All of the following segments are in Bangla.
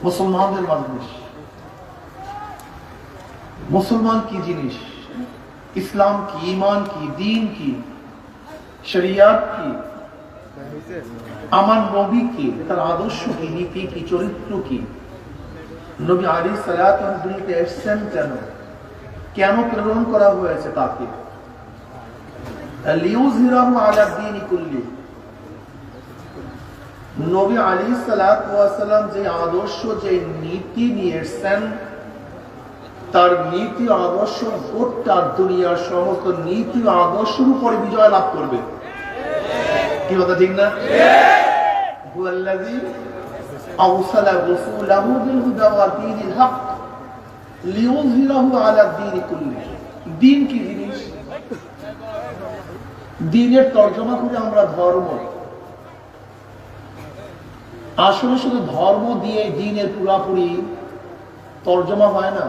মুসলমানদের মানুষ, মুসলমান কি জিনিস, ইসলাম কি, ঈমান কি, দ্বীন কি, শরিয়াত কি, আমার নবী কি, তার আদর্শ কি, নীতি কি, চরিত্র কি, নবী আলাইহিস সালাতু ওয়াস সালাম এসেছেন কেন, কেন প্রেরণ করা হয়েছে তাকে, লিউযহিরাহু আলা দ্বীনি কুল্লি। নবী আলাইহিস সালাতু ওয়াস সালাম যে আদর্শ, যে নীতি নিয়ে এসেছেন, তার নীতি আদর্শ গোটা দুনিয়ার সমস্ত নীতি আদর্শের উপরে বিজয় লাভ করবে। কি কথা ঠিক না? হুয়াল্লাযী আরসালা রাসূলাহু বিল হুদা ওয়া দীনিল হক লিইয়ুযহিরাহু আলা দ্বীনি কুল্লি। দ্বীন কি জিনিস? দ্বীনের তরজমা করে আমরা ধর্ম, আসলে শুধু ধর্ম দিয়ে দ্বীনের পুরাপুরি তরজমা হয় না।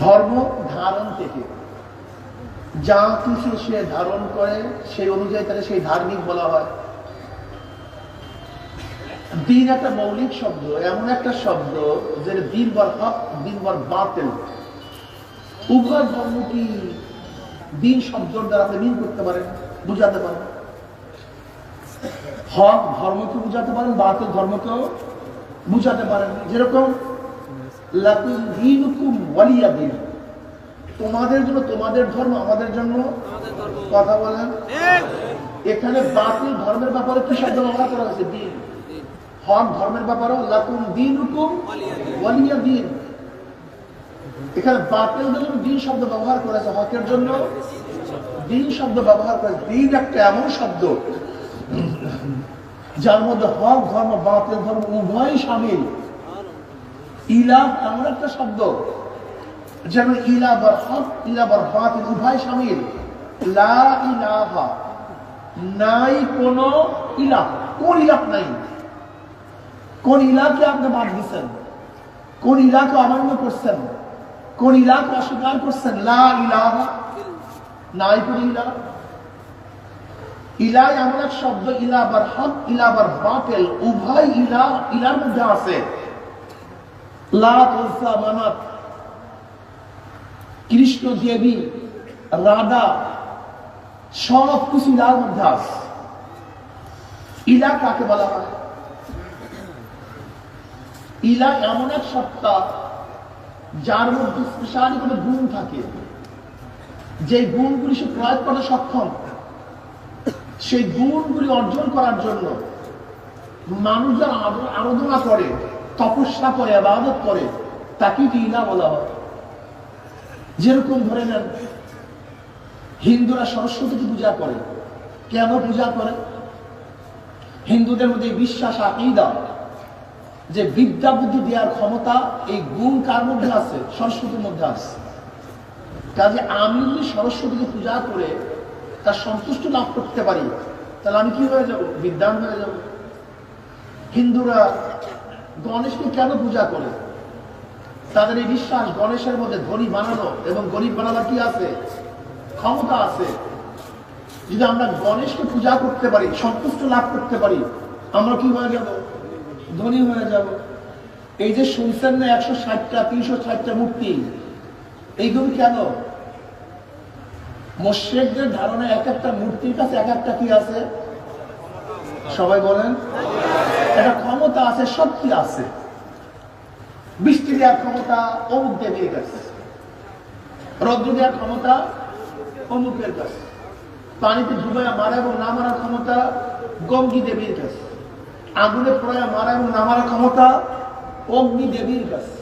ধর্ম ধারণ থেকে, যা কিছু সে ধারণ করে সেই অনুযায়ী তাকে সেই ধার্মিক বলা হয়। দ্বীন একটা মৌলিক শব্দ, এমন একটা শব্দ যে দ্বীন বর হক, দ্বীন বর বাতিল, উভয় ধর্ম কি দ্বীন শব্দের দ্বারা আপনি মিল করতে পারেন, বুঝাতে পারেন। হক ধর্মকে বুঝাতে পারেন, বাতিল ধর্মকেও বুঝাতে পারেন। যেরকম লাকুম দীনুকুম ওয়ালিয়া দীন, তোমাদের জন্য তোমাদের ধর্ম, আমাদের জন্য কথা বলেন। এখানে বাতিল ধর্মের ব্যাপারে কি শব্দ ব্যবহার করা হয়েছে? দ্বীন। হক ধর্মের ব্যাপারেও লাকুম দীনুকুম ওয়ালিয়া দীন। এখানে বাতিলদের জন্য দ্বীন শব্দ ব্যবহার করেছে, হকের জন্য দ্বীন শব্দ ব্যবহার করেছে। দ্বীন একটা এমন শব্দ যার মধ্যে হক ধর্ম, বাতিল ধর্ম উভয়ই শামিল। ইলাহ এমন একটা শব্দ যেন ইলাহ বর হক, ইলাহ বর বাতিল উভয় শামিল। লা ইলাহা, নাই কোন ইলাহ। কোন ইলাহ নাই? কোন ইলাহকে আপনি বাদ দিচ্ছেন? কোন ইলাহকে অমান্য করছেন? কোন ইলাহকে অস্বীকার করছেন? লা ইলাহা, নাই কোন ইলাহ। ইলাহ এমন এক শব্দ, ইলাহ বর হক, ইলাহ বর বাতিল উভয় ইলাহ ইলার মধ্যে আছে। লাত, উজ্জা, মানাত, কৃষ্ণ, দেবী, রাধা, সব কিছু ইলার মধ্যে আছে। ইলাহ কাকে বলা হয়? ইলাহ এমন এক সত্তা যার মধ্যে স্পেশালি কোনো গুণ থাকে, যে গুণগুলি সে প্রয়োগ করতে সক্ষম। সেই গুণগুলি অর্জন করার জন্য মানুষ যারা আরাধনা করে, তপস্যা করে, ইবাদত করে, তাকে ইলাহ বলা হয়। যেরকম ধরে নেন, হিন্দুরা সরস্বতীকে পূজা করে। কেন পূজা করে? হিন্দুদের মধ্যে বিশ্বাস, আকীদা যে বিদ্যা বুদ্ধি দেওয়ার ক্ষমতা, এই গুণ কার মধ্যে আছে? সরস্বতীর মধ্যে আছে। কাজে আমি যদি সরস্বতীকে পূজা করে তার সন্তুষ্ট লাভ করতে পারি, তাহলে আমি কি হয়ে যাব? বিদ্যান হয়ে যাব। হিন্দুরা গণেশকে কেন পূজা করে? তাদের এই বিশ্বাস, গণেশের মধ্যে ধনী বানানো এবং গরিব বানাবার কি আছে? ক্ষমতা আছে। যদি আমরা গণেশকে পূজা করতে পারি, সন্তুষ্ট লাভ করতে পারি, আমরা কি হয়ে যাব? ধনী হয়ে যাব। এই যে শুনছেন না 160টা 360টা মূর্তি, এইগুলো কেন? মুশরিকদের ধারণা এক একটা মূর্তির কাছে এক একটা কি আছে? সবাই বলেন, একটা ক্ষমতা আছে, শক্তি আছে। বৃষ্টি দেওয়ার ক্ষমতা অমুক দেবীর কাছে, রৌদ্র দেওয়ার ক্ষমতা অমুকের কাছে, পানিতে ডুবাইয়া মারা এবং না মারার ক্ষমতা গঙ্গী দেবীর কাছে, আগুনে পোড়াইয়া মারা এবং না মারার ক্ষমতা অগ্নি দেবীর কাছে।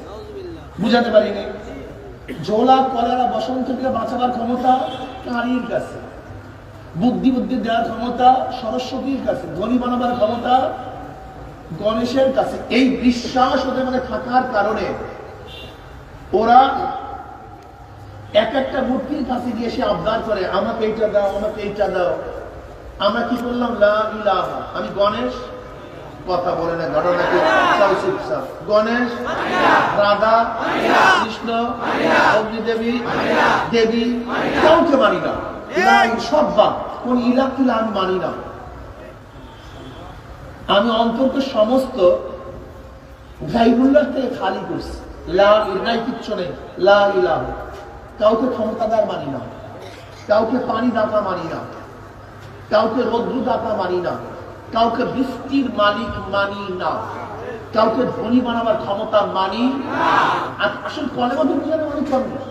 বুঝাতে পারিনি? জোলা, কলেরা, বসন্ত থেকে বাঁচাবার ক্ষমতা কালীর কাছে, বুদ্ধি দেওয়ার ক্ষমতা সরস্বতীর কাছে, ধনী বানাবার ক্ষমতা গণেশের কাছে। এই বিশ্বাস ওদের মধ্যে থাকার কারণে ওরা এক একটা মূর্তির কাছে গিয়ে সে আবদার করে, আমাকে এইটা দাও, আমাকে এইটা দাও। আমরা কি করলাম? লা ইলাহা, আমি গণেশ, কথা বলে না, ঘটনাকে গণেশ, রাধা, কৃষ্ণ, অগ্নিদেবী, দেবী, কাউকে মানি না। সব বাদ, কোন ইলাহ কিলা আমি মানি না। আমি অন্তরকে সমস্ত গাইবুল্লাহ থেকে খালি করছি। লা ইলাহা কিচ্ছু নেই, লা ইলাহা। কাউকে ক্ষমতাদার মানি না, কাউকে পানি দাতা মানি না, কাউকে রৌদ্র দাতা মানি না, কাউকে বৃষ্টির মালিক মানি না, কাউকে ধনী বানাবার ক্ষমতা মানি না। আসলে কলেমা তো বুঝে না অনেক মানুষ,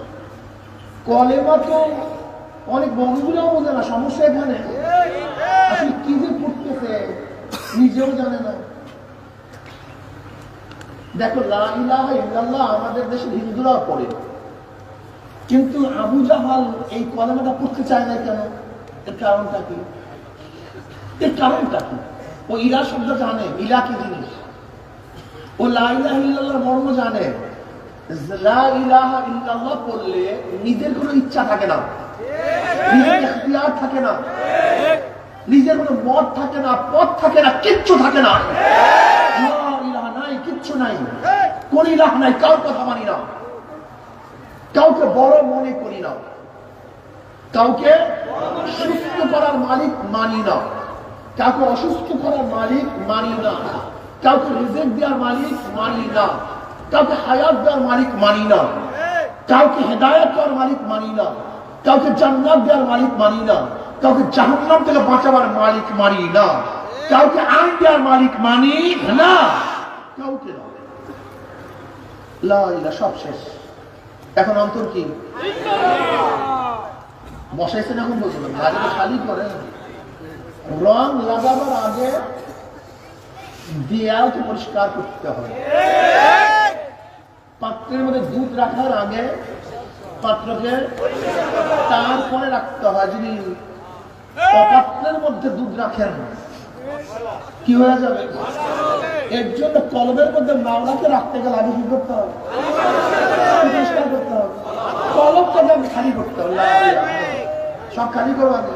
কলেমা তো অনেক বন্ধুরাও বোঝে না। সমস্যা এখানে আসলে কি যে পড়তেছে নিজেও জানে না। দেখো লা ইলাহা ইল্লাল্লাহ আমাদের দেশের হিন্দুরাও পড়ে, কিন্তু আবু জাহাল এই কলেমাটা পড়তে চায় না কেন? এর কারণটা কি? এর কারণটা কি? ও ইলা শব্দ জানে, ইলা কি জিনিস, ও লা ইলাহা ইল্লাল্লাহ মর্ম জানে। লা ইলাহা ইল্লাল্লাহ পড়লে নিজের কোনো ইচ্ছা থাকে না, নিজের ইখতিয়ার থাকে না, নিজের কোনো মত থাকে না, পথ থাকে না, কিচ্ছু থাকে না। লা ইলাহা নাই, কিচ্ছু নাই, কোন ইলাহ নাই, কার কথা মানি না, কাউকে বড় মনে করি না, কাউকে সুস্থ করার মালিক মানি না, কাউকে অসুস্থ করার মালিক মানি না, কাউকে রিজিক দেওয়ার মালিক মানি না, কাউকে হায়াত দেওয়ার মালিক মানি না, কাউকে হেদায়েত দেওয়ার মালিক মানি না, কাউকে জান্নাত দেওয়ার মালিক মানি না, কাউকে জাহান্নাম থেকে বাঁচাবার মালিক মানি না, কাউকে আইন দেওয়ার মালিক মানি না, কাউকে না। লা ইলাহা, সব শেষ। এখন অন্তর কি বসাইছেন? এখন বলছিলাম আগে তো খালি করেন। রং লাগাবার আগে দেয়ালকে পরিষ্কার করতে হবে। পাত্রের মধ্যে দুধ রাখার আগে পাত্রকে তারপরে রাখতে হয়। যদি পাত্রের মধ্যে দুধ রাখেন কি হয়ে যাবে? এর জন্য কলমের মধ্যে মাওলাকে রাখতে গেলে আগে কি করতে হবে? পরিষ্কার করতে হবে। কলমটাকে আমি খালি করতে হবে, সব খালি করবো আগে।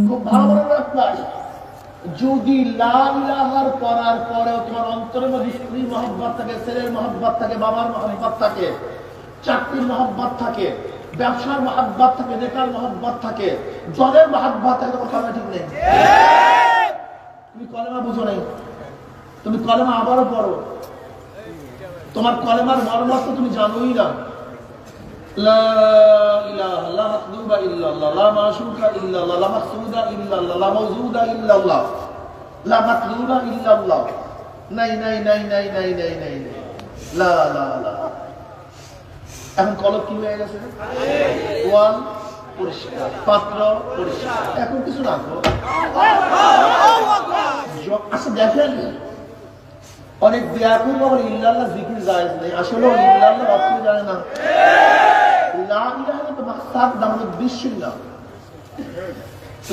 খুব ভালো মনে রাখতে, যদি লা ইলাহার করার পরেও তোমার অন্তরের মধ্যে স্ত্রী মহব্বত থাকে, ছেলের মহব্বত থাকে, বাবার মহব্বত থাকে, চাকরির মহব্বত থাকে, ব্যবসার মহব্বত থাকে, নেতার মহব্বত থাকে, জলের মহব্বত থাকে, তোমার কলেমা ঠিক নেই। তুমি কলেমা বুঝো নাই, তুমি কলেমা আবারও পড়ো, তোমার কলেমার মর্মার্থ তুমি জানোই না। লা ইলাহা লা মাহবুবা ইল্লাল্লাহ, লা মাশরুকা ইল্লাল্লাহ, লা মাকসুদা ইল্লাল্লাহ, লা মাওজুদা ইল্লাল্লাহ, লা মাতলুবা ইল্লাল্লাহ। নাই নাই নাই নাই নাই নাই নাই, লা লা লা। এখন কলম কি হয়ে গেছে? ওয়াল পরিষ্কার, পাত্র পরিষ্কার। এখন কিছু না করো। আচ্ছা দেখেন, অনেক ব্যাকুল বলে ইল্লাল্লাহ জিকির জায়েজ নেই। আসলে ইল্লাল্লাহ অর্থ জানে না। লা ইলাহা তো মাকসাদ না, মানে উদ্দেশ্য না।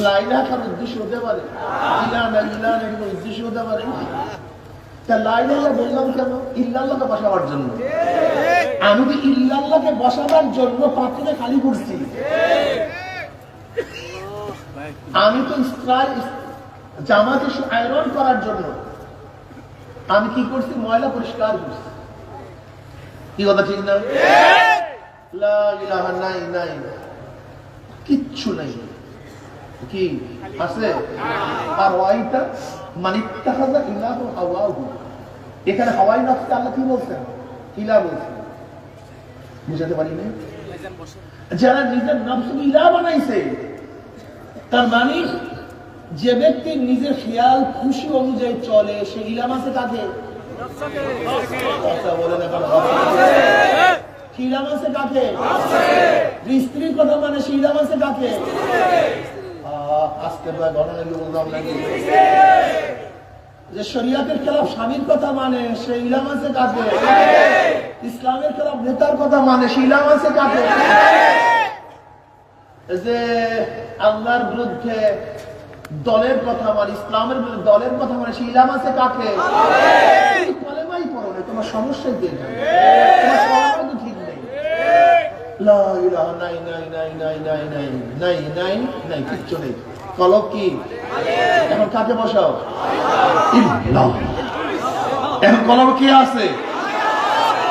লা ইলাহা কার উদ্দেশ্য হতে পারে, ইলাহা না ইলাহা না কোনো উদ্দেশ্য হতে পারে। তা লা ইলাহা বললাম কেন? ইল্লাল্লাহকে বসাবার জন্য। আমি তো ইল্লাল্লাহকে বসাবার জন্য পাত্রকে খালি করছি। আমি তো জামাকে আয়রন করার জন্য আমি কি করছি? ময়লা পরিষ্কার করছি। কি কথা ঠিক না? লা ইলাহা নাই নাই, কিচ্ছু নাই। কি আছে? আর ওয়াইটা মানিত্তাখাযা ইলাহু হাওয়াহু। এখানে হাওয়াই নফসকে আল্লাহ কি বলছেন? ইলাহ বলছেন। বুঝাতে পারি না? যারা নিজের নফসকে ইলাহ বানাইছে, তার মানে যে ব্যক্তি নিজের খেয়াল খুশি অনুযায়ী চলে, সে ইলাম আছে কাকে? ইলাম আছে কাকে? স্ত্রীর কথা মানে সে ইলাম আছে কাকে? আজকে ঘটনা বললাম নাকি যে শরিয়াতের খেলাফ স্বামীর কথা মানে সে ইলাম আছে কাকে? ইসলামের খেলাফ নেতার কথা মানে সে ইলাম আছে কাকে? যে আল্লাহর বিরুদ্ধে দলের কথা মানে, ইসলামের বিরুদ্ধে দলের কথা মানে, সে ইলাম আছে কাকে? কলেমাই পড়ো না, তোমার সমস্যাই কি? তোমার কলেমা তো ঠিক নেই। লা ইলাহা নাই নাই নাই নাই নাই নাই নাই নাই নাই, কিচ্ছু নেই। কলব কি? এখন কাকে বসাও? ইল্লাহ। এখন কলব কি আছে?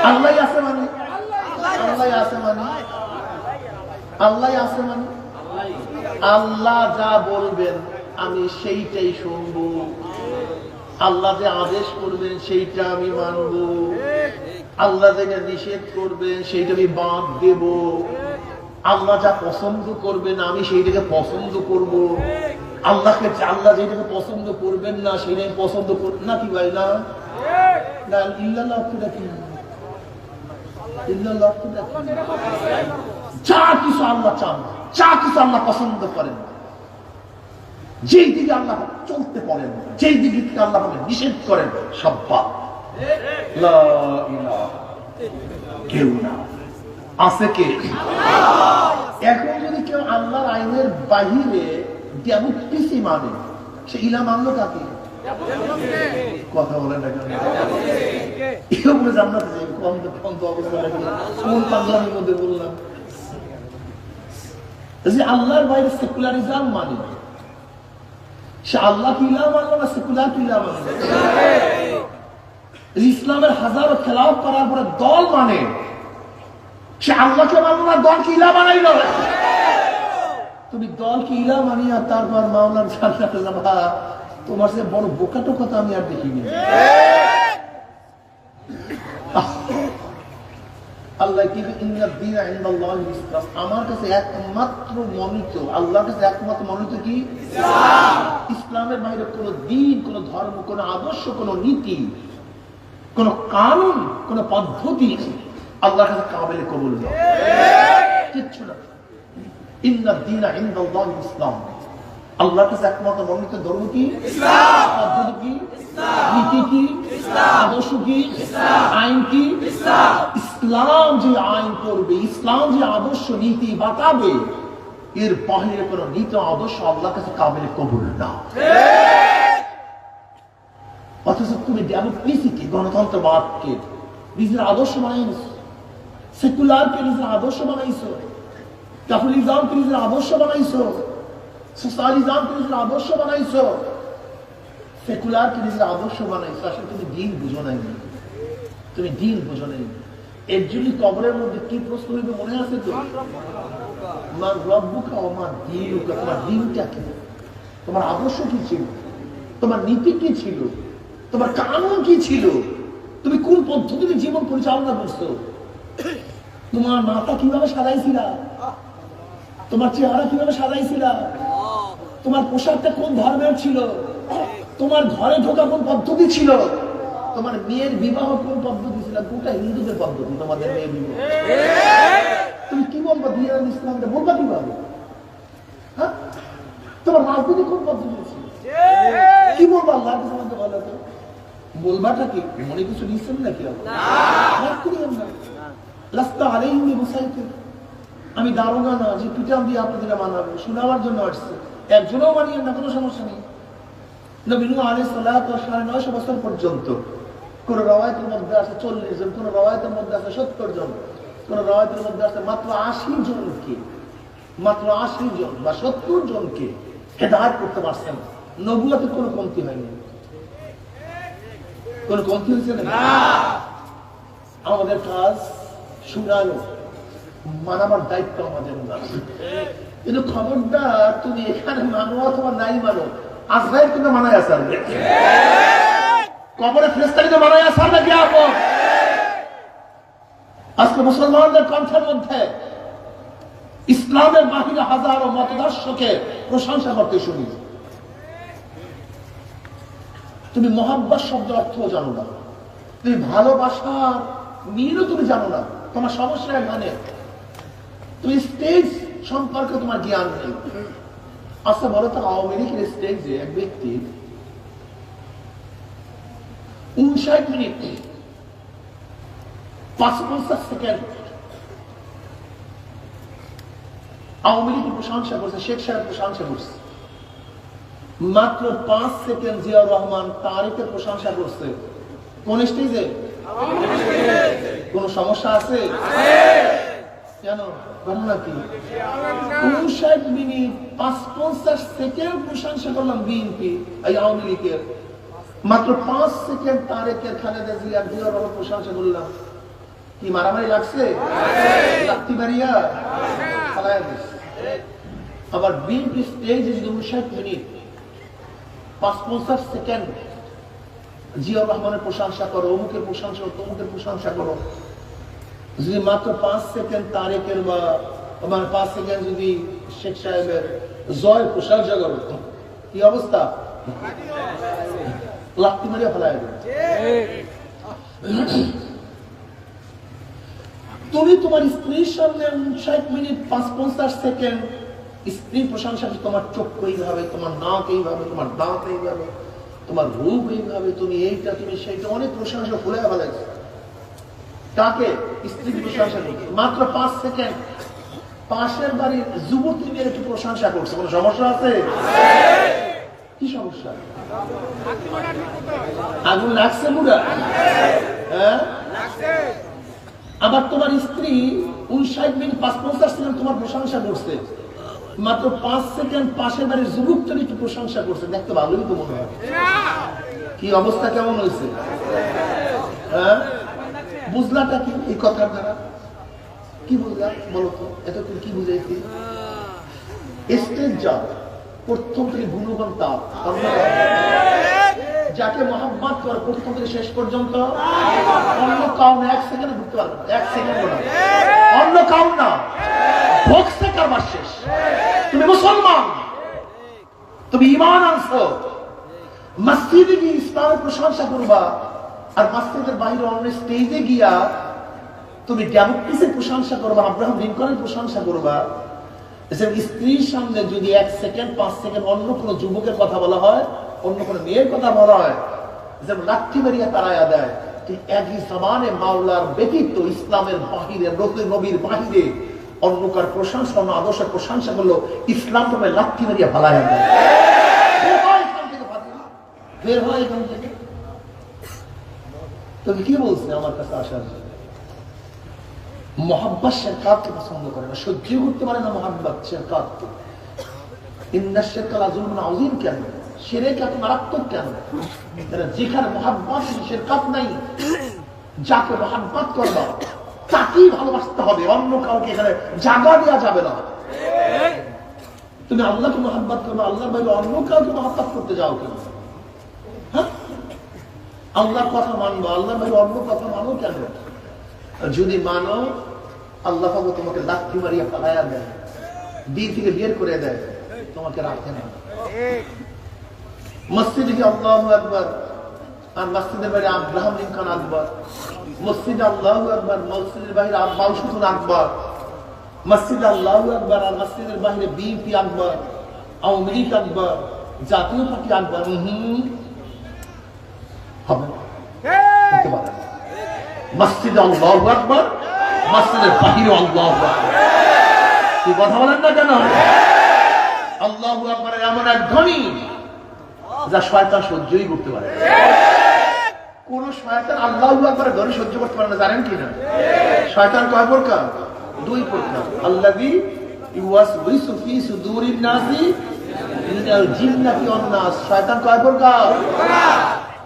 আল্লাহ আছে মানে, আল্লাহ আছে মানে, আল্লাহ আছে মানে, আল্লাহ যা বলবেন আমি সেইটাই শুনবো, আল্লাহ যে আদেশ করবেন সেইটা আমি মানব, আল্লাহ যেটা নিষেধ করবেন সেইটা আমি বাদ দেব, আল্লাহ যা পছন্দ করবেন আমি সেইটাকে পছন্দ করব, আল্লাহ যেটাকে পছন্দ করবেন না সেইটাই পছন্দ করব না। কি ভাই না ইল্লাল্লাহ কি যা কিছু আল্লাহ চান, যা কিছু আল্লাহ পছন্দ করেন, যেই দিকে আল্লাহ চলতে পারেন, যেই দিকে থেকে আল্লাহ নিষেধ করেন সব বাদ। কেউ না আছে কে? এখন যদি কেউ আল্লাহর আইনের বাহিরে ডেমোক্রেসি মানে, সে ইলা মানলো কাকে? কথা বলেন না কেন? এগুলো জান্নাতে যাই কোন অবস্থা কোন পাগলামির মধ্যে বললাম যে আল্লাহর বাইরে সেকুলারিজম মানে, সে আল্লাহ কি ইলা মানলো না সেকুলার কি ইলা মানলো? ইসলামের হাজারো খেলাফ করার পরে দল মানে, সে আল্লাহকে মানলো না দল কি ইলা বানাইল? তুমি দল কি ইলা মানিয়া তারপর মাওলার জান্নাতে যাবা, তোমার সে বড় বোকাটো কথা আমি আর দেখিনি। আল্লাহ কি আমার কাছে একমাত্র মনোনীত, আল্লাহর কাছে একমাত্র মনোনীত কি ইসলামের বাইরে কোন দিন, কোন ধর্ম, কোন আদর্শ, কোন নীতি, কোন কানুন, কোন পদ্ধতি আল্লাহর কাছে কাবিলে কবুল না, কিচ্ছু না। ইন্নাদ দীনা ইনদাল্লাহি ইসলাম, আল্লাহর কাছে একমাত্র মনোনীত ধর্ম কি ইসলাম, পদ্ধতি কি ইসলাম, নীতি কি ইসলাম, আদর্শ কি ইসলাম, আইন কি ইসলাম। ইসলাম যে আইন করবে, ইসলাম যে আদর্শ নীতি বাতাবে, এর বাহিরে কোন নীতি আদর্শ আল্লাহর কাছে কাবিলে কবুল না। অথচ তুমি ডেমোক্রেসিকে, গণতন্ত্রবাদকে নিজের আদর্শ বানাইছো, সেকুলারকে নিজের আদর্শ বানাইছো, ক্যাপিটালিজমকে নিজের আদর্শ বানাইছো, সোশ্যালিজমকে নিজের আদর্শ বানাইছো, সেকুলারকে নিজের আদর্শ বানাইছো। আসলে তুমি দিন বুঝো নাই, তুমি দিন বুঝো নাই। এর জন্য কবরের মধ্যে কি প্রশ্ন হইবে মনে আছে তো? তোমার রব্বুকা ওমা দীনুকা, তোমার দিনটা কি, তোমার আদর্শ কি ছিল, তোমার নীতি কি ছিল, তোমার কানুন কি ছিল, তুমি কোন পদ্ধতিতে জীবন পরিচালনা করছো, তোমার মাথা কিভাবে সাজাইছিল, তোমার চেহারা কিভাবে সাজাইছিল, তোমার পোশাকটা কোন ধর্মের ছিল, তোমার ঘরে ঢোকা কোন পদ্ধতি ছিল, তোমার মেয়ের বিবাহ কোন পদ্ধতি ছিল, গোটা হিন্দুদের পদ্ধতি তোমাদের মেয়ের বিবাহ। তুমি কি বলবো দিন ইসলামটা বলবা কিভাবে? হ্যাঁ, তোমার রাজনীতি কোন পদ্ধতি ছিল, কি বলবো আল্লাহর কাছে বলতে বলো তো? বলবাটা কি মনে কিছু নিচ্ছেন নাকি? আমি দারোগা না যে পিটাম দিয়ে আপনাদের মানাবো, শোনাবার জন্য আসছে, একজনও মানিয়ে না, কোনো সমস্যা নেই। নবী নূহ আলাইহিস সালাতু ওয়াস সালাম 900 বছর পর্যন্ত, কোন রওয়ায়াতের মধ্যে আছে 40 জন, কোন রওয়ায়াতের মধ্যে আছে 70 জন, কোন রওয়ায়াতের মধ্যে আছে মাত্র 80 জনকে, মাত্র 80 জন বা 70 জনকে হেদায়েত করতে পারছেন। নবুয়তের কোনো কমতি হয়নি, কোন কমতি হয়েছে না। আমাদের কাজ শুনানো, মানাবার দায়িত্ব আমাদের না। কিন্তু খবরদার তুমি এখানে মানো অথবা নাই মানো, আজরাইল কিন্তু মানায় আসার, কবরে ফেরেশতা কিন্তু মানায় আসার নাকি? আপন আজকে মুসলমানদের কণ্ঠের মধ্যে ইসলামের বাহিরে হাজারো মতদর্শকে প্রশংসা করতে শুনি। তুমি মহাব্বত শব্দের অর্থ জানো না, তুমি ভালোবাসার মিলও তুমি জানো না, তোমার সমস্যা এখানে। তুমি স্টেজ সম্পর্কে তোমার জ্ঞান নেই। আচ্ছা বলো তো, আওয়ামী লীগের স্টেজে এক ব্যক্তি 59 মিনিট 55 সেকেন্ড আওয়ামী লীগের প্রশংসা করছে, শেখ সাহেব প্রশংসা করছে, মাত্র 5 সেকেন্ড জিয়াউর রহমান তারেকের প্রশংসা করছে। কোন স্টেজে? কোন সমস্যা আছে? কেন বলো নাকি? 59 মিনিট 55 সেকেন্ড প্রশংসা করলাম বিএনপি, এই আওয়ামী লীগের, মাত্র 5 সেকেন্ড তারেকের, খালেদা জিয়ার, জিয়াউর রহমান প্রশংসা করলাম। কি মারামারি লাগছে? লাত্তি মারিয়া ফালায়া দিছে। আবার বিএনপি স্টেজে 59 মিনিট ৫-৫০ সেকেন্ড জিয়াউর রহমানের প্রশংসা করো, অমুকের প্রশংসা করো, তমুকের প্রশংসা করো। যদি মাত্র ৫ সেকেন্ড তারেকের বা ৫ সেকেন্ড যদি শেখ সাহেবের জয় প্রশংসা করো, কি অবস্থা? লাত্তি মারিয়া ফেলায় দেবে। তুমি তোমার স্ত্রীর সামনে ৬০ মিনিট ৫-৫০ সেকেন্ড স্ত্রীর প্রশংসা, তোমার চক্ষু এইভাবে, তোমার নাক এইভাবে, তোমার দাঁত এইভাবে, তোমার রূপ এইভাবে, তুমি এইটা, তুমি সেইটা, অনেক প্রশংসা ফুলে ফেলাইছে। কাকে? স্ত্রীর প্রশংসা করছে মাত্র ৫ সেকেন্ড। পাশের বাড়ির যুবতী মেয়ের একটু প্রশংসা করছে, কোনো সমস্যা আছে? কি সমস্যা? আগুন লাগছে পুরা? হ্যাঁ, আবার তোমার স্ত্রী ৫৯ মিনিট ৫-৫০ সেকেন্ড তোমার প্রশংসা করছে, মাত্র ৫ সেকেন্ড পাশের বাড়ির যুবকটা একটু প্রশংসা করছে, দেখতে ভালোই তো মনে হয়। কি অবস্থা, কেমন হয়েছে? হ্যাঁ, বুঝলাটা কি এই কথার দ্বারা? কি বুঝলা বলতো? এতক্ষণ কি বুঝাইছি? স্টেজ যা প্রথম থেকে গুণগান তার, যাকে মহাব্বত করে প্রথম থেকে শেষ পর্যন্ত অন্য কাউ না, ১ সেকেন্ডে ঢুকতে পারবে না, ১ সেকেন্ড না, অন্য কাউ না, ভোগসে কারবার শেষ। তুমি মুসলমান, তুমি ঈমান আনছো, মসজিদে গিয়ে ইসলামের প্রশংসা করবা, আর মসজিদের বাইরে অন্য স্টেজে গিয়া তুমি ডেমোক্রেসির প্রশংসা করবা, আব্রাহাম লিঙ্কনের প্রশংসা করবা। স্ত্রীর সামনে যদি ১ সেকেন্ড ৫ সেকেন্ড অন্য কোন যুবকের কথা বলা হয়, অন্য কোন মেয়ের কথা বলা হয়, যেমন লাঠি মারিয়া তারায়া দেয়, ঠিক একই সমানে মাওলার ব্যতীত ইসলামের বাহিরে, নবীর বাহিরে অন্যকার প্রশংসা, অন্য আদর্শের প্রশংসা করলো, ইসলাম তোমার লাঠি মারিয়া ফালাইয়া দেয়। বের হয় এখান থেকে। তুমি কি বলছে আমার কাছে আসার? মোহাব্বত শেরকাতকে পছন্দ করে না, সহ্য করতে পারে না মোহাব্বত শেরকাতকে। ইন্নাশ শিরকা লাযুলমুন আযীম, কেন শিরক এত মারাত্মক কেন? যেখানে মোহাব্বত শেরকাত নাই, যাকে মোহাব্বত করবা তাকেই ভালোবাসতে হবে, অন্য কাউকে এখানে জায়গা দেওয়া যাবে না। তুমি আল্লাহকে মোহাব্বত করবা, আল্লাহর বাইরে অন্য কাউকে মোহাব্বত করতে যাও কেন? হ্যাঁ, আল্লাহর কথা মানবো, আল্লাহর বাইরে অন্য কথা মানো কেন? যদি মানো, আল্লাহ তোমাকে লাঠি মারিয়া পালাইয়া দেয়, দিন থেকে বের করে দেয়, তোমাকে রাখে না। মসজিদে গিয়ে আল্লাহু আকবার, আর মসজিদের বাইরে আব্রাহাম লিঙ্কন আকবর, মসজিদে আল্লাহু আকবার, মসজিদের বাইরে আব্বাস হুসেন আকবর, মসজিদে আল্লাহু আকবার আর মসজিদের বাইরে বিএনপি আকবর, আওয়ামী লীগ আকবর, জাতীয় পার্টি আকবর, হবে না, হতে পারে না। মসজিদে আল্লাহু আকবার, মসজিদের বাহিরে আল্লাহু আকবার। কি কথা বলেন না কেন? আল্লাহু আকবার এমন এক ধ্বনি যা শয়তান সহ্যই করতে পারে। কোন শয়তান আল্লাহু আকবারের ধ্বনি সহ্য করতে পারে না, জানেন কি না? শয়তান কয় প্রকার? 2 প্রকার। আল্লাযী ইউওয়াসউইসু ফি সুদুরিন নাসি মিনাল জিন্নাতি ওয়ান নাস। শয়তান কয় প্রকার?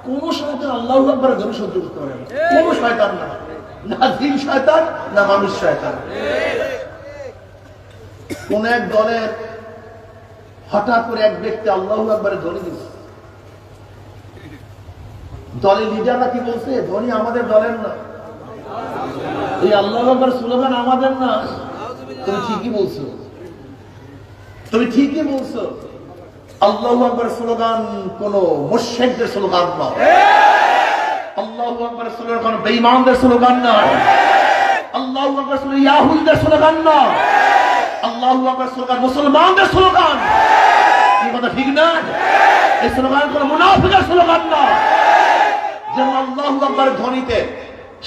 কোন শয়তান আল্লাহু আকবারের ধ্বনি সহ্য করতে পারে না, কোন শয়তান না, না জিন শয়তান না মানুষ শয়তান। কোন এক দলের হঠাৎ করে এক ব্যক্তি আল্লাহু আকবারের ধ্বনি দিচ্ছে, দলের লিডাররা কি বলছে? ধ্বনি আমাদের দলের না, এই আল্লাহু আকবার স্লোগান আমাদের না। তুমি ঠিকই বলছো, তুমি ঠিকই বলছো। আল্লাহু আকবার স্লোগান কোন মুশরিকদের স্লোগান না, আল্লাহু আকবার স্লোগান কোন বেঈমানদের স্লোগান না, আল্লাহু আকবার স্লোগান ইয়াহুদীদের স্লোগান না, আল্লাহু আকবার স্লোগান মুসলমানদের স্লোগান। কি কথা ঠিক না? এই স্লোগান কোন মুনাফিকের স্লোগান না। যেমন আল্লাহু আকবার ধ্বনিতে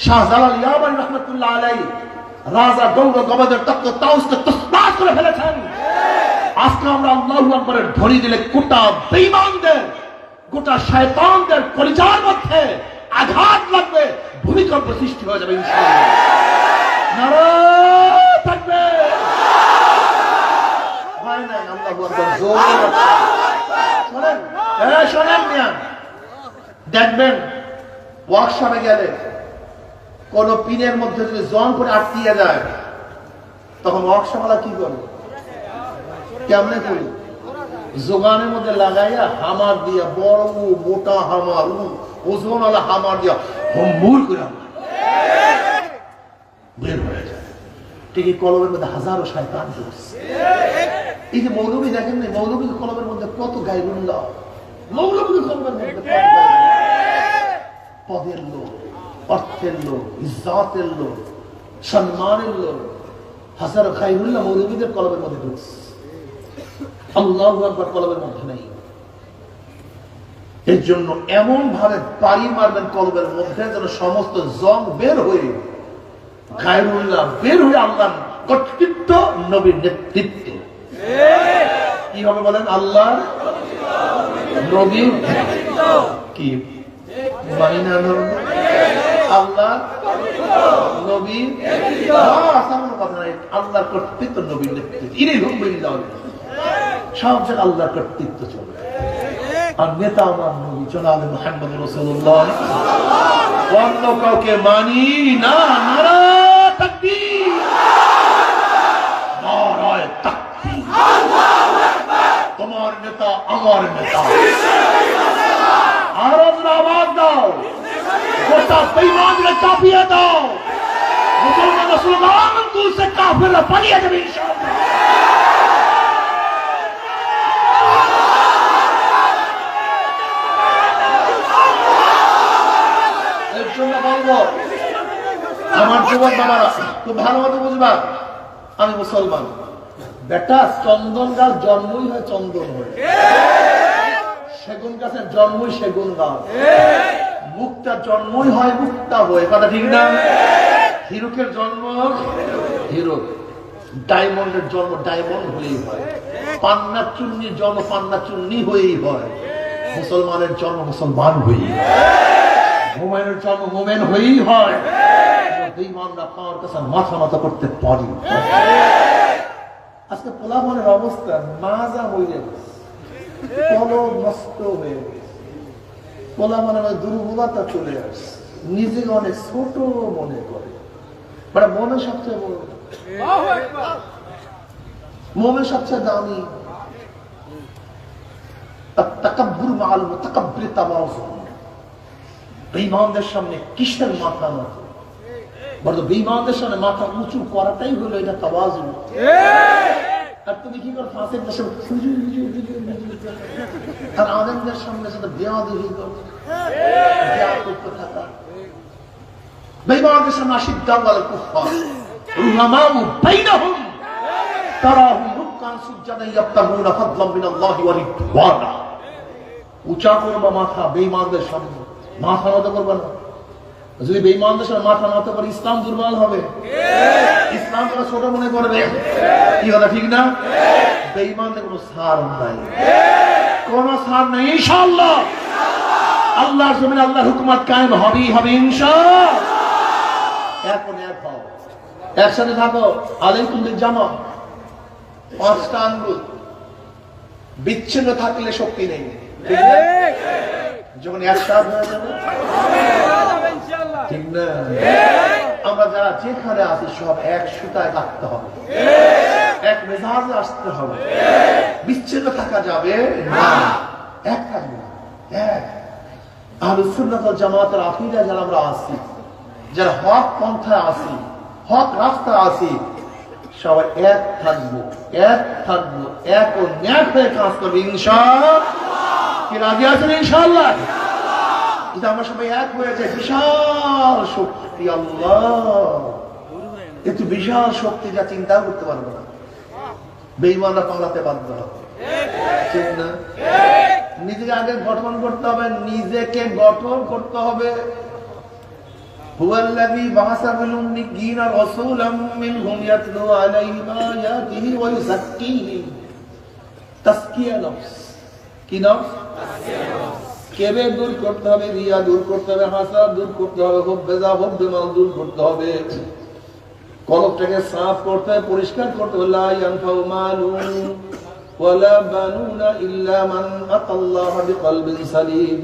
শাহজালাল ইয়ামানি রাহমাতুল্লাহ আলাইহি রাজা গৌর গবাদের তত্ত্ব তাউসকে তসবাহ করে ফেলেছেন। আজকে আমরা আল্লাহু আকবারের ধ্বনি দিলে গোটা বেঈমানদের, গোটা শয়তানদের কলিজার মধ্যে আঘাত লাগবে, ভূমিকম্প সৃষ্টি হয়ে যাবে ইনশাআল্লাহ। নারায়ে তাকবীর। হয় না আল্লাহু আকবার জোরে শোনেন, শোনেন মিয়া, দেখবেন ওয়ার্কশপে গেলে কোন পিনের মধ্যে যদি জং করে আটকিয়ে যায়, তখন ওয়ার্কশপওয়ালা কি করে? কেমনে করি? জোগানের মধ্যে লাগাইয়া হামার দিয়া বড় মোটা হামার ওজনওয়ালা হামার দিয়া হম্বুর করে বের হয়ে যায়। ঠিক এই কলমের মধ্যে হাজারো শয়তান ঢুকছে। এই যে মৌলবী দেখেন না, মৌলবী কলমের মধ্যে কত গায়রুল্লাহ, মৌলবী কলমের মধ্যে কত পদের লোক, অর্থের লোক, ইজ্জতের লোক, সম্মানের লোক, হাজারো গায়রুল্লাহ মৌলবীদের কলমের মধ্যে ঢুকছে। আল্লাহু আকবার কলমের মধ্যে নেই। এর জন্য এমন ভাবে পাড়ি মারবেন কলমের মধ্যে যেন সমস্ত জং বের হয়ে গায়রুল্লাহ বের হয়ে আল্লাহর কর্তৃত্ব, নবীর নেতৃত্ব। কি হবে বলেন? আল্লাহর নবীর কি মানি না? আল্লাহ নবীর আল্লাহর কর্তৃত্ব, নবীর নেতৃত্ব, সব জায়গায় আল্লাহর কর্তৃত্ব চলবে। আর নেতা আমার নবী জনাবে মুহাম্মদ রাসূলুল্লাহ, অন্য কাউকে মানি না। নারা তাকবীর, নারায়ে তাকবীর। তোমার নেতা আমার নেতা। আর আওয়াজ দাও, গোটা বেঈমানদের চাপিয়ে দাও। মুসলমান মুসলমান তুলসে কাফেররা পালিয়ে যাবে ইনশাআল্লাহ। আমার যুবক বাবারা খুব ভালো মতো বুঝবা, আমি মুসলমান বেটা। চন্দন গাছ জন্মই হয় চন্দন হয়ে, সেগুন গাছের জন্মই সেগুন গাছ, মুক্তার জন্মই হয় মুক্তা হয়ে। কথা ঠিক না? হিরুকের জন্ম হিরুক, ডায়মন্ডের জন্ম ডায়মন্ড হয়েই হয়, পান্না চুন্নির জন্ম পান্না চুন্নি হয়েই হয়, মুসলমানের জন্ম মুসলমান হয়েই হয়, মোমেনের জন্ম মোমেন হয়েই হয়। বেঈমানরা পাওয়ার কাছে মাথা মাথা করতে পারি। আজকে পোলাপানের অবস্থা মাজা হয়ে গেছে, কলম নষ্ট হয়ে গেছে, পোলাপানের দুর্বলতা চলে আসছে, নিজেকে অনেক ছোট মনে করে। মানে মনে সবচেয়ে বড়, মনে সবচেয়ে দামি। তাকাব্বুর মাআল মুতাকাব্বির তাওয়াজু। বেঈমানদের সামনে কিসের মাথা নত? বড় বেঈমানদের সামনে মাথা উঁচু করাটাই হলো এটা তাওয়াজু। আর তুমি কি কর? ফাঁসের দেশে আর আলেমদের সামনে সেটা বেয়াদবি কর, বেয়াদ করতে থাকা। বেঈমানদের সামনে আশিদ্দাউ আলাল কুফফার রুহামাউ বাইনাহুম তারাহুম রুকআন সুজদান ইয়াবতাগুনা ফাদলাম মিনাল্লাহি ওয়া রিদওয়ানা। উঁচা করবা মাথা বেঈমানদের সামনে, মাথা নত করবা না। যদি বেঈমানদের সামনে মাথা নত করে ইসলাম দুর্বল হবে, ইসলাম তারা ছোট মনে করবে। কি কথা ঠিক না? বেঈমানদের কোনো ছাড় নাই, কোনো ছাড় নাই ইনশাআল্লাহ। আল্লাহর জমিনে আল্লাহর হুকুমত কায়েম হবেই হবে ইনশাআল্লাহ। এখন এক হও, একসাথে থাকো। আলাইকুম বিল-জামা, পাঁচটা আঙ্গুল বিচ্ছিন্ন থাকলে শক্তি নেই, ঠিক না? যখন একসাথে হয়ে যাবে ঠিক না? আমরা যারা যেখানে আছি সব এক সুতায় থাকতে হবে, এক মেজাজে আসতে হবে, বিচ্ছিন্ন থাকা যাবে না, এক থাকবে। এক আহলুস সুন্নাত ওয়াল জামাতের আকীদা যারা আমরা আছি, যারা হক পন্থায় আছি, হক রাস্তায় আছি, সবাই এক থাকবো, এক থাকবো, এক ও ন্যাক হয়ে কাজ করবে ইনশাআল্লাহ। কি রাজি আছেন ইনশাআল্লাহ? যদি আমরা সবাই এক হয়ে যাই, বিশাল শক্তি আল্লাহ, কিন্তু বিশাল শক্তি যা চিন্তা করতে পারবো না। বেঈমানরা পালাতে বাধ্য হবে, ঠিক না? নিজেকে আগে গঠন করতে হবে, নিজেকে গঠন করতে হবে। হুয়াল্লাযী বা'আসা ফিল উম্মিয়্যিনা রাসূলাম মিনহুম ইয়াতলু আলাইহিম আয়াতিহি ওয়া ইউযাক্কিহিম। তাসকিয়া নফস, কি নফস? কেবে দূর করতে হবে, রিয়া দূর করতে হবে, হাসাদ দূর করতে হবে, হুব্বেজা হুব্বেমাল দূর করতে হবে, কলবটাকে সাফ করতে হবে, পরিষ্কার করতে হবে। লা ইয়ানফাউ মালুন ওয়ালা বানুনা ইল্লা মান আতাল্লাহ বিকলবিন সালিম।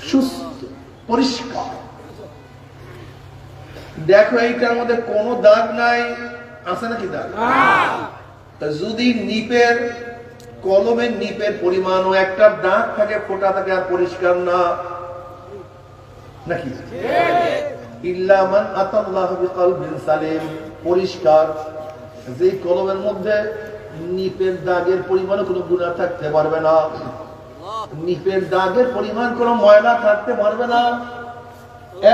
সুস্থ পরিষ্কার, দেখো এইটার মধ্যে কোনো দাগ নাই, আছে নাকি দাগ? যদি নিপের কলমের নিপের পরিমাণও একটা দাগ থাকে, ফোঁটা থাকে, আর পরিষ্কার না নাকি? ইল্লা মান আতাল্লাহ বিকলবিন সালিম, পরিষ্কার। যে কলমের মধ্যে নিপের দাগের পরিমাণ কোনো গুনাহ থাকতে পারবে না, নিপের দাগের পরিমাণ কোনো ময়লা থাকতে পারবে না,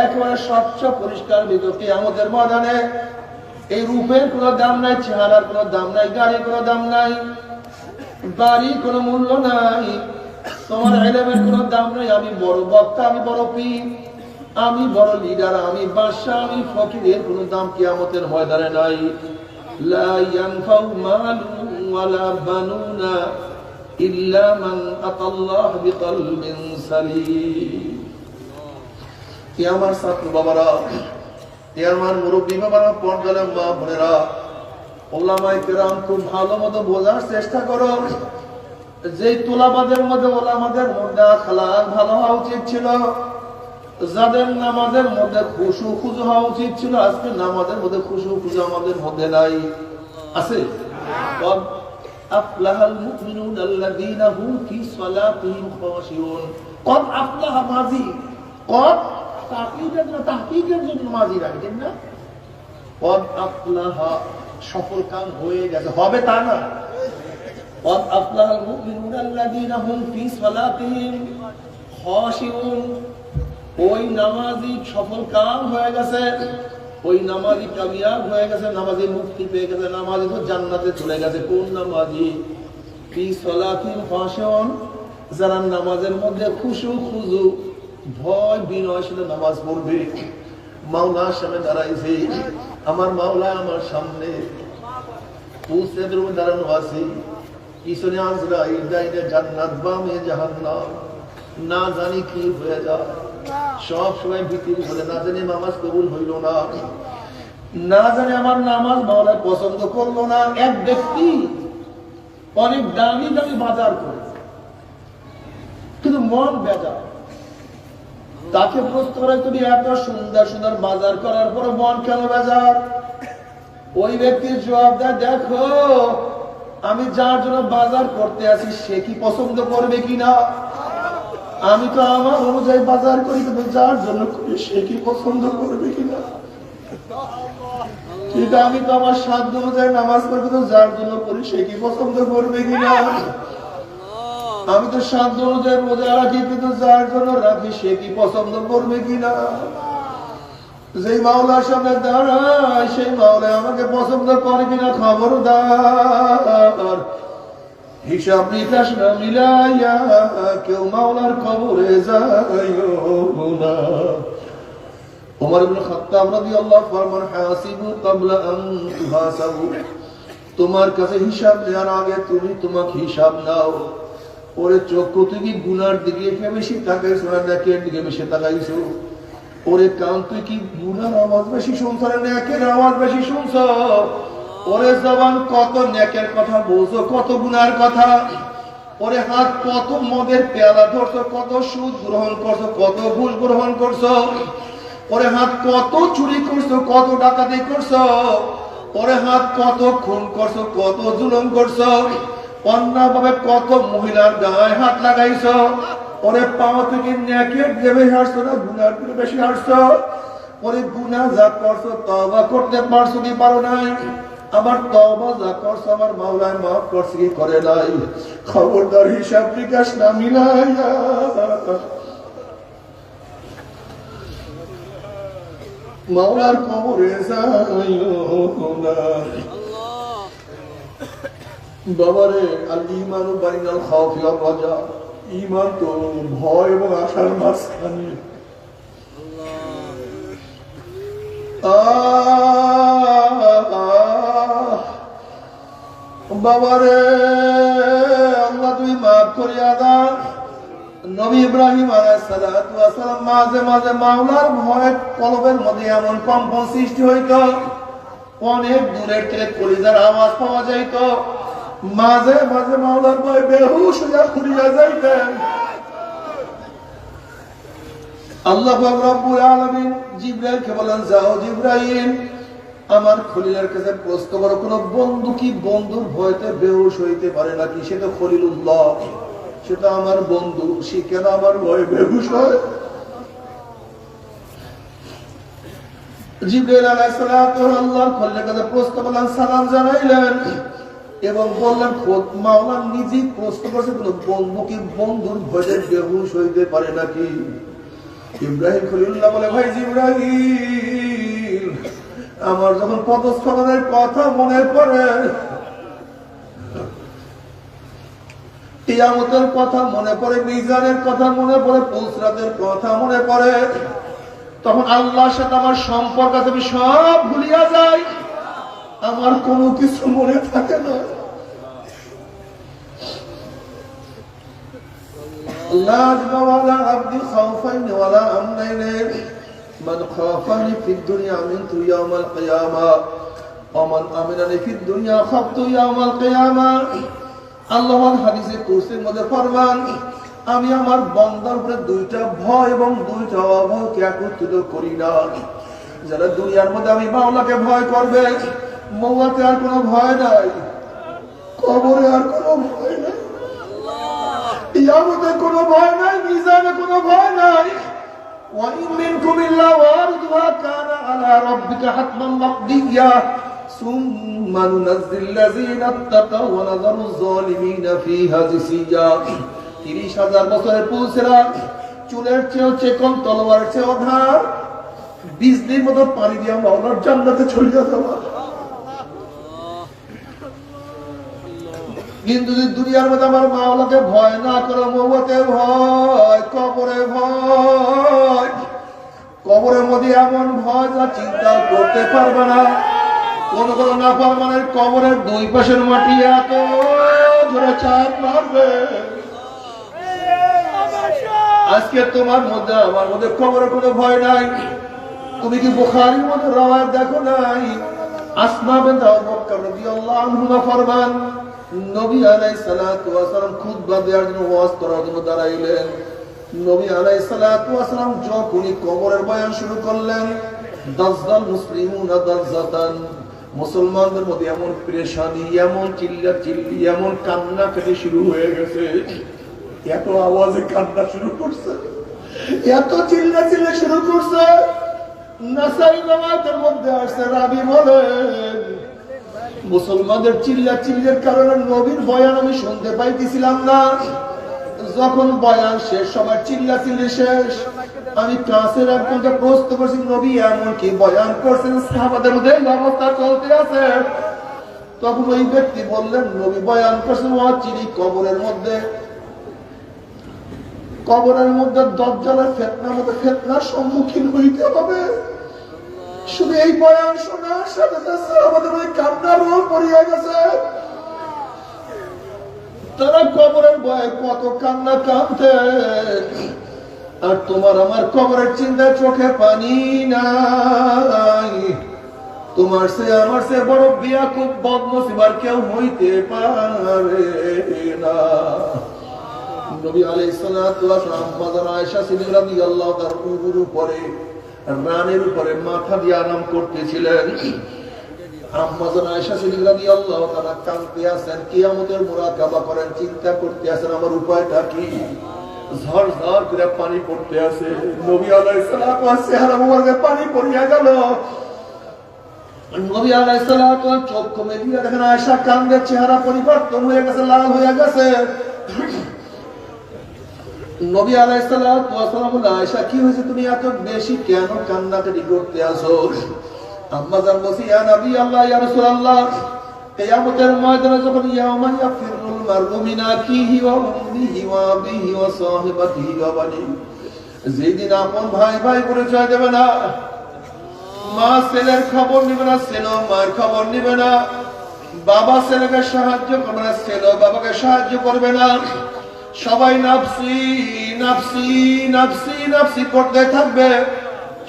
একেবারে স্বচ্ছ পরিষ্কার বিদ্যুৎ। আমাদের ময়দানে এই রূপের কোনো দাম নাই, চেহারার কোনো দাম নাই, গাড়ির কোনো দাম নাই, বাড়ির কোনো মূল্য নাই, তোমার ইলমের কোনো দাম নাই। আমি বড় বক্তা, আমি বড় পীর, আমি বড় লিডার, আমি বাদশা, আমি ফকিরের কোনো দাম কিয়ামতের ময়দানে নাই। লা ইয়ানফাউ মালুন ওয়ালা বানুনা ইল্লা মান আতাল্লাহ বিকলবিন সালিম। কি আমার ছাত্র বাবারা, কি আমার মুরব্বী বাবারা, পর্দার মা বোনেরা, ওলামায়ে কেরাম, খুব ভালো মতো বোঝার চেষ্টা করো। যে তোলাবাদের মধ্যে ওলামাদের মধ্যে আখলাক ভালো হওয়া উচিত ছিল, যাদের নামাজের মধ্যে খুশু খুজু হওয়া উচিত ছিল, আজকে নামাজের মধ্যে খুশু খুজু আমাদের মধ্যে নাই। আছে? কদ আফলাহাল মুমিনুন আল্লাযীনা হুম ফি সালাতিহিম খাশিউন। কদ আফলাহা মাজি, কদ তাকিদের জন্য, তাহকিকের জন্য মাজি রাখেন না। কদ আফলাহা সফল কাম হয়ে গেছে, হবে তা না। কদ আফলাহাল মুমিনুন আল্লাযীনা হুম ফি সালাতিহিম খাশিউন, ওই নামাজি সফল কাম হয়ে গেছে, ওই নামাজি কামিয়াব হয়ে গেছে, নামাজি মুক্তি পেয়ে গেছে, নামাজি তো জান্নাতে চলে গেছে। কোন নামাজি? ফি সালাতিন খাশিউন, যারা নামাজের মধ্যে খুশু খুজু, ভয় বিনয় সাথে নামাজ পড়বে। মাওলার সামনে দাঁড়াইছে, আমার মাওলা আমার সামনে, পুসেদের উপর দাঁড়ানো আছে, পিছনে আজরাইল, ডাইনে জান্নাত, বামে জাহান্নাম, না জানি কি হয়ে যায়। সব সময় ভীতির বলে, না জানি নামাজ কবুল হইল না, না জানি আমার নামাজ মাওলা পছন্দ করলো না। এক ব্যক্তি অনেক দামি দামি বাজার করে, কিন্তু মন বেজার। তাকে প্রশ্ন করে, তুমি এত সুন্দর সুন্দর বাজার করার পর মন কেন বেজার? ওই ব্যক্তির জবাব দেয়, দেখো আমি যার জন্য বাজার করতে আছি সে কি পছন্দ করবে কিনা। আমি তো আমার অনুযায়ী বাজার করি, কিন্তু যার জন্য করি সে কি পছন্দ করবে কিনা। ঠিক, আমি তো আমার সাধ্য অনুযায়ী নামাজ পড়ি, কিন্তু যার জন্য করি সে কি পছন্দ করবে কিনা। আমি তো সাধ্য অনুযায়ী রোজা রাখি, কিন্তু যার জন্য রাখি সে কি পছন্দ করবে কিনা। যেই মাওলার সামনে দাঁড়ায় সেই মাওলা আমাকে পছন্দ করে কিনা খবরদার। হিসাব নিকাশ না মিলাইয়া কেউ মাওলার কবরে যাইও না। ওমর ইবনে খাত্তাব রাদিয়াল্লাহু ফরমান, হাসিবু ক্বাবলা আন তুহাসাবু, তোমার কাছে হিসাব নেওয়ার আগে তুমি তোমাকে হিসাব নাও। ওরে চক্ষু থেকে গুনার দিকে বেশি তাকাইছো না নেকের দিকে বেশি তাকাইছো? ওরে কান তুই কি গুনার আওয়াজ বেশি শুনছ না নেকের আওয়াজ বেশি শুনছ? ওরে জবান কত নেকের কথা বলছো, কত গুনার কথা? ওরে হাত কত মদের পেয়ালা ধরছো, কত সুদ গ্রহণ করছো, কত ঘুষ গ্রহণ করছো? ওরে হাত কত চুরি করছো, কত ডাকাতি করছো? ওরে হাত কত খুন করছো, কত জুলুম করছো? অন্যভাবে কত মহিলার গায়ে হাত লাগাইছো? ওরে পাওয়া থেকে নেকের দিয়ে বেশি হাসছো না গুনার থেকে বেশি হাসছো? ওরে গুনাহ যা করছো তওবা করতে পারছো কি পারো নাই? আমার তওবা যা করছো আমার মাওলায় মাফ করছে কি করে নাই? খবরদার হিসাব নিকাশ না মিলাইয়া মাওলার কবরে যাইও না। বাবারে, আল ঈমানু বাইনাল খাউফি ওয়ার রাজা, ঈমান তো ভয় এবং আশার মাঝখানে। বাবারে, আল্লাহ তুমি মাফ করিয়া দাও। নবী ইব্রাহিম আলাইহিস সালাতু ওয়াস সালাম মাঝে মাঝে মাওলার ভয়ে কলবের মধ্যে এমন কম্পন সৃষ্টি হইত, অনেক দূরের থেকে কলিজার আওয়াজ পাওয়া যাইত। মাঝে মাঝে মাওলার ভয়ে বেহুশ হইয়া পড়িয়া যাইতেন। আল্লাহ পাক রব্বুল আলামিন জিবরাইলকে বলেন, যাও জিবরাইল, আমার খলিলের কাছে প্রশ্ন করো, কোন বন্ধু কি বন্ধুর ভয়তে বেহুশ হইতে পারে নাকি? সে তো খলিলুল্লাহ, সে তো আমার বন্ধু, সে কেন আমার ভয়ে বেহুশ হয়? জিবরাইল আলাইহিস সালাতু আল্লাহর খলিলের কাছে প্রশ্ন করলেন, সালাম জানাইলেন এবং বললেন খোদ মাওলা নিজেই প্রশ্ন করছে, কোন বন্ধু কি বন্ধুর ভয়ে বেহুশ হইতে পারে নাকি? ইব্রাহিম খলিলুল্লাহ বলে, ভাই জিবরাইল, আমার যখন পদস্খলনের কথা মনে পড়ে, কিয়ামতের কথা মনে পড়ে, মিজানের কথা মনে পড়ে, পুলসরাতের কথা মনে পড়ে, তখন আল্লাহর সাথে আমার সম্পর্ক আমি সব ভুলিয়া যাই, আমার কোনো কিছু মনে থাকে না। لا أجمع على عبد خوفين ولا أمنين من خافني في الدنيا أمنت يوم القيامة ومن أمنني في الدنيا خفت يوم القيامة। আল্লাহর হাদিসে কুরসির মধ্যে ফরমান, আমি আমার বান্দার উপরে দুইটা ভয় এবং দুইটা অভয়কে একত্রিত করি না। যারা দুনিয়ার মধ্যে আমি মাওলাকে ভয় করবে, মওয়াতে আর কোনো ভয় নাই, কবরে আর কোনো ভয় নাই, কিয়ামতে কোনো ভয় নাই, মিজানে কোনো ভয় নাই। ওয়া ইন মিনকুম ইল্লা ওয়ারিদুহা কানা আলা রাব্বিকা হাতমান মাকদিয়া সুম্মা নুনাজ্জিল লাযিনা ইত্তাকাউ ওয়া নাযারু যালিমিনা ফিহা জিসিয়া। ৩০,০০০ বছরের পুলসেরা, চুলের চেয়েও চেকন, তলোয়ারের চেয়েও ধার, বিজলির মতো পানি দিয়ে মাওলার জান্নাতে ছড়িয়ে দেওয়া। কিন্তু যদি দুনিয়ার মধ্যে আমার মাওলাকে ভয় না করো, মওয়াতে ভয়, কবরে ভয়, কবরের মধ্যে এমন ভয় যা চিন্তা করতে পারবে না। কোন কোন নাফরমানের কবরের দুই পাশের মাটি এত জোরে চাপ মারবে, আজকে তোমার মধ্যে আমার মধ্যে কবরের কোনো ভয় নাই। তুমি কি বুখারীর মধ্যে রাওয়ায়াত দেখো নাই? আসমা বিনত আবু বকর রাদিয়াল্লাহু আনহা ফরমান, নবী আলাইহিস সালাতু ওয়াস সালাম খুতবা দেওয়ার জন্য, ওয়াজ করার জন্য দাঁড়াইলেন। নবী আলাইহিস সালাতু ওয়াস সালাম যখনই কবরের বয়ান শুরু করলেন, দাজ্জাল মুসলিমুনা দাজ্জাতান, মুসলমানদের মধ্যে এমন পেরেশানি, এমন চিল্লাচিল্লি, এমন কান্নাকাটি শুরু হয়ে গেছে, এত আওয়াজে কান্না শুরু করছে, এত চিল্লাচিল্লি শুরু করছে। নাসাই নামাজের মধ্যে আসছে, রাবি বলেন, মুসলমানদের চিল্লাচিল্লির কারণে নবীর বয়ান আমি শুনতে পাইতেছিলাম না। যখন বয়ান শেষ, সবার চিল্লাচিল্লি শেষ, আমি কাছের একজনকে প্রশ্ন করছি, নবী এমন কি বয়ান করছেন, সাহাবাদের মধ্যে এই অবস্থা চলতে আছে? তখন ওই ব্যক্তি বললেন, নবী বয়ান করছেন অচিরি কবরের মধ্যে, কবরের মধ্যে দাজ্জালের ফিতনার মধ্যে ফিতনার সম্মুখীন হইতে হবে। শুধু এই বয়ান শোনার সাথে সাথে আমাদের ওই কান্নার রোল পড়িয়া গেছে। তারা কবরের ভয়ে কত কান্না কাঁদতে, আর তোমার আমার কবরের চিন্তা, চোখে পানি নাই। তোমার সে আমার সে বড় বিয়াকুব বদনসিব আর কেউ হইতে পারে না। নবী আলাইহিস সালাতু ওয়াস সালাম মাদার আয়েশা সিদ্দিকা রাদিয়াল্লাহু তাআলার উপরে রানের উপরে মাথা দিয়ে আরাম করতেছিলেন। আম্মাজান আয়েশা সিদ্দিকা রাদিয়াল্লাহু তাআলা কাঁদতে আছেন, কিয়ামতের মুরাকাবা করেন, চিন্তা করতে আছেন আমার উপায়টা কি। ঝড় ঝড় করে পানি পড়তে আছে, নবী আলাইহিস সালাতু ওয়াস চেহারা মুবারকে পানি পড়িয়া গেল। নবী আলাইহিস সালাতু ওয়াস চোখ মেলিয়ে দেখেন আয়েশা কাঁদে, চেহারা পরিবর্তন হয়ে গেছে, লাল হয়ে গেছে। নবী আলাইহিস সালাতু ওয়াস সালাম বললেন, আয়েশা কি হয়েছে, তুমি এত বেশি কেন কান্নাকাটি করতে আছো? আম্মা জান বলছি, ইয়া নবী আল্লাহ, ইয়া রাসূলুল্লাহ, কিয়ামতের ময়দানে যখন ইয়াউমা ইয়াফিরুল মারউ মিন আখিহি ওয়া উম্মিহি ওয়া আবিহি ওয়া সাহিবাতিহি ওয়া বানি, যেদিন আপন ভাই ভাই পরিচয় দেবে না, মা ছেলের খবর নেবে না, ছেলে মায়ের খবর নেবে না, বাবা ছেলেকে সাহায্য করবে না, ছেলে বাবাকে সাহায্য করবে না, সবাই নাফসি নাফসি নাফসি নাফসি করতে থাকবে।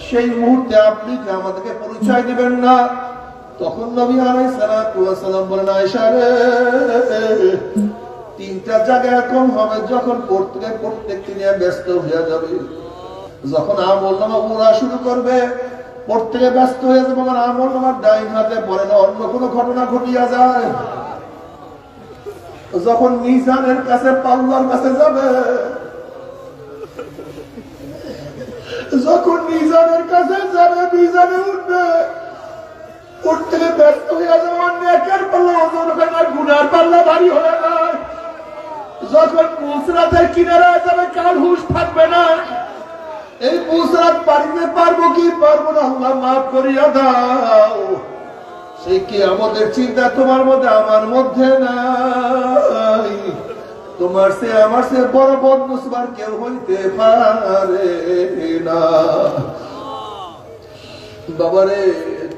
সেই মুহূর্তে আপনি কি আমাদেরকে পরিচয় দিবেন না? তখন নবী আলাইহিস সালাতু ওয়াস সালাম বলেন, আয়েশা রে, তিনটা জায়গা এরকম হবে যখন প্রত্যেককে নিয়ে ব্যস্ত হয়ে যাবে, যখন আমল নামা উড়া শুরু করবে, প্রত্যেকে ব্যস্ত হয়ে যাবে, আমার আমল আমার ডাইন হাতে পড়ে না, অন্য কোনো ঘটনা ঘটিয়া যায়। যখন মিজানের কাছে, পাল্লার কাছে যাবে, যখন মিজানের কাছে যাবে, মিজানে উঠবে, উঠতে ব্যস্ত হয়ে যাবে, আমার নেকের পাল্লা ওজন হবে না, গুনার পাল্লা ভারী হয়ে যায়। যখন পুসরাতের কিনারায় যাবে, কার হুঁশ থাকবে না। এই পুসরাত পারিতে পারবো কি পারবো না, আল্লাহ মাফ করিয়া দাও। সেই কি আমাদের চিন্তা তোমার মধ্যে আমার মধ্যে নাই। তোমার সে আমার সে বড় বদনসিব কেউ হইতে পারে না। বাবারে,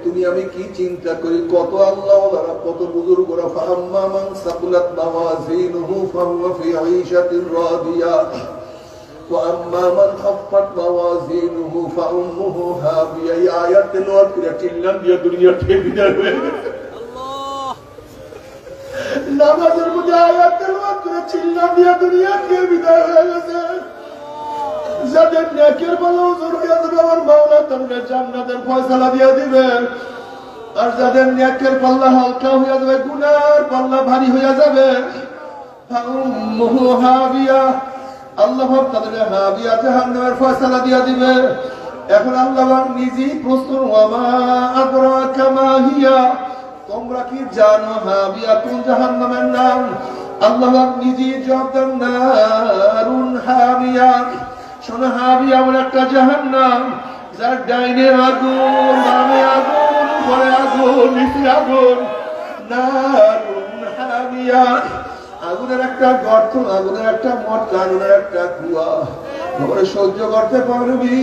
তুমি আমি কি চিন্তা করি, কত আল্লাহ কত বুজুর্গরা, ফাআম্মা মান সাকুলাত মাওয়াজিনুহু ফাহুয়া ফি আইশাতির রাদিয়া ওয়া আম্মা মান খাফফাত মাওয়াজিনুহু ফাউম্মুহু হাবিয়া। এই আয়াত তেলাওয়াত করে চিল্লান দিয়ে দুনিয়া থেকে বিদায় হয়ে গেছে। নামাজের মধ্যে আয়াত তেলাওয়াত করে চিল্লান দিয়ে দুনিয়া থেকে বিদায় হয়ে গেছে। যাদের নেকের বলে ওজন হয়ে যাবে, আমার মাওলা তাদের জান্নাতের ফয়সালা দিয়ে দিবে। আর যাদের নেকের পাল্লা হালকা হয়ে যাবে, গুনার পাল্লা ভারী হয়ে যাবে, আল্লাহ তাদের হাবিয়া জাহান্নামের ফয়সালা দিয়ে দিবে। এখন আল্লাহ নিজেই প্রশ্ন, ওয়ামা আদরাকা মা হিয়া, তোমরা কি জানো হাবিয়া কোন জাহান্নামের নাম? আল্লাহ নিজেই জবাব দেন, নারুন হাবিয়া। শোনো, হাবিয়া এমন একটা জাহান্নাম, যার ডাইনে আগুন, বামে আগুন, উপরে আগুন, নিচে আগুন। নারুন হাবিয়া, আগুনের একটা গর্ত, আগুনের একটা মটকা, আগুনের একটা কুয়া। ওরে সহ্য করতে পারবি?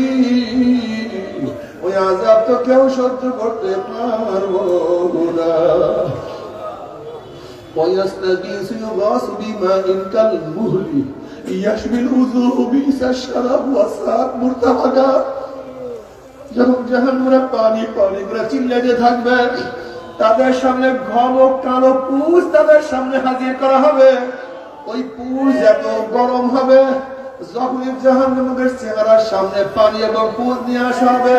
ওই আযাব তো কেউ সহ্য করতে পারবো না। ويستغيث يغاث بماء كالمهل يشوي الوجوه بئس الشراب وساءت مرتفقا। যখন জাহান্নামে পানি পানি করে চিল্লাতে থাকবে, তাদের সামনে ঘন কালো পুষ তাদের সামনে হাজির করা হবে। ওই পুষ এত গরম হবে, যখন জাহান্নামের চেহারার সামনে পানি এবং পুষ নিয়ে আসা হবে,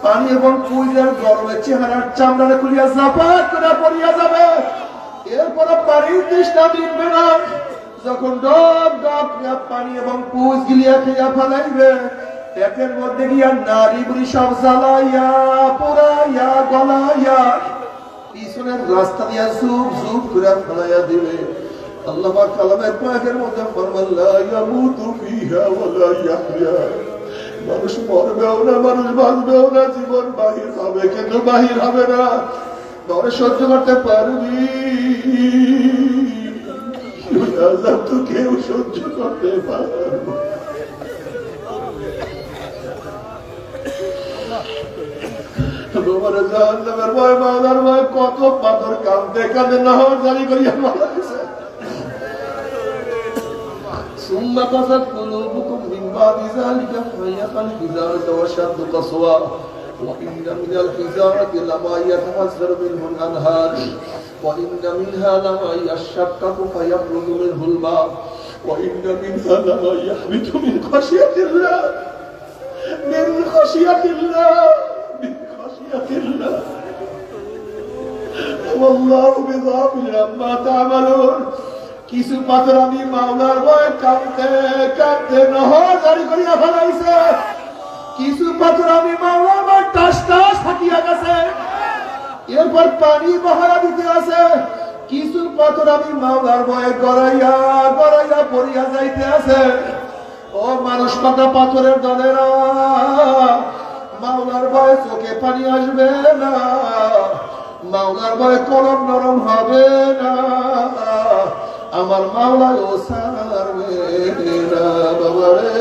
পানি এবং পুষের গরমে চেহারার চামড়া খুলিয়া জাপাত করে পড়িয়া যাবে। এরপরে পানির তৃষ্ণা মিটবে না। যখন ডব ডব পানি এবং পুষ গিলিয়া খেয়া ফেলাইবে, পেটের মধ্যে গিয়া নারী বুড়ি সব জ্বালাইয়া পোড়াইয়া গলাইয়া পিছনের রাস্তা দিয়া ঝুপ ঝুপ করে ফেলাইয়া দিবে। আল্লাহ পাক কালামের পাকের মধ্যে ফরমান, লা ইয়ামুতু ফিহা ওয়া লা ইয়াহইয়া। মানুষ মরবেও না, মানুষ বাঁচবেও না, জীবন বাহির হবে কিন্তু বাহির হবে না। তোরে সহ্য করতে পারবি? আযাব তো কেউ সহ্য করতে পারবে না। তোমার জাহান্নামের ভয়, মাওলার ভয়, কত পাথর কাঁদতে কাঁদতে নহর জারি করিয়া মারা গেছে। সুম্মা কাসাত কুলুবুকুম মিন বাদি যালিকা ফাহিয়া কাল হিজারাতি ওয়া শাদ্দু কাসওয়া ওয়া ইন্না মিনাল হিজারাতি লামা ইয়াতাহাজ্জারু মিনহুল আনহার ওয়া ইন্না মিনহা লামা ইয়াশাক্কাকু ফায়াখরুজু মিনহুল মা ওয়া ইন্না মিনহা লামা ইয়াহবিতু মিন খাশিয়াতিল্লাহ মিন খাশিয়াতিল্লাহ মিন খাশিয়াতিল্লাহ ওয়াল্লাহু বিগাফিলিন আম্মা তা'মালুন। কিছু পাথর আমি মাওলার ভয় কাঁদতে কাঁদতে নহর জারি করিয়া ফেলাইছে। কিছু পাথর আমি মাওলার ভয় টাস টাস ফাটিয়া গেছে, এরপর পানি বহারা দিতে আছে। কিছু পাথর আমি মাওলার ভয়ে গড়াইয়া গড়াইয়া পড়িয়া যাইতে আছে। ও মানুষ পাতা পাথরের দলেরা, মাওলার ভয়ে চোখে পানি আসবে না, মাওলার ভয়ে কলম নরম হবে না, আমার মাওলা ও সারবে না। বাবারে,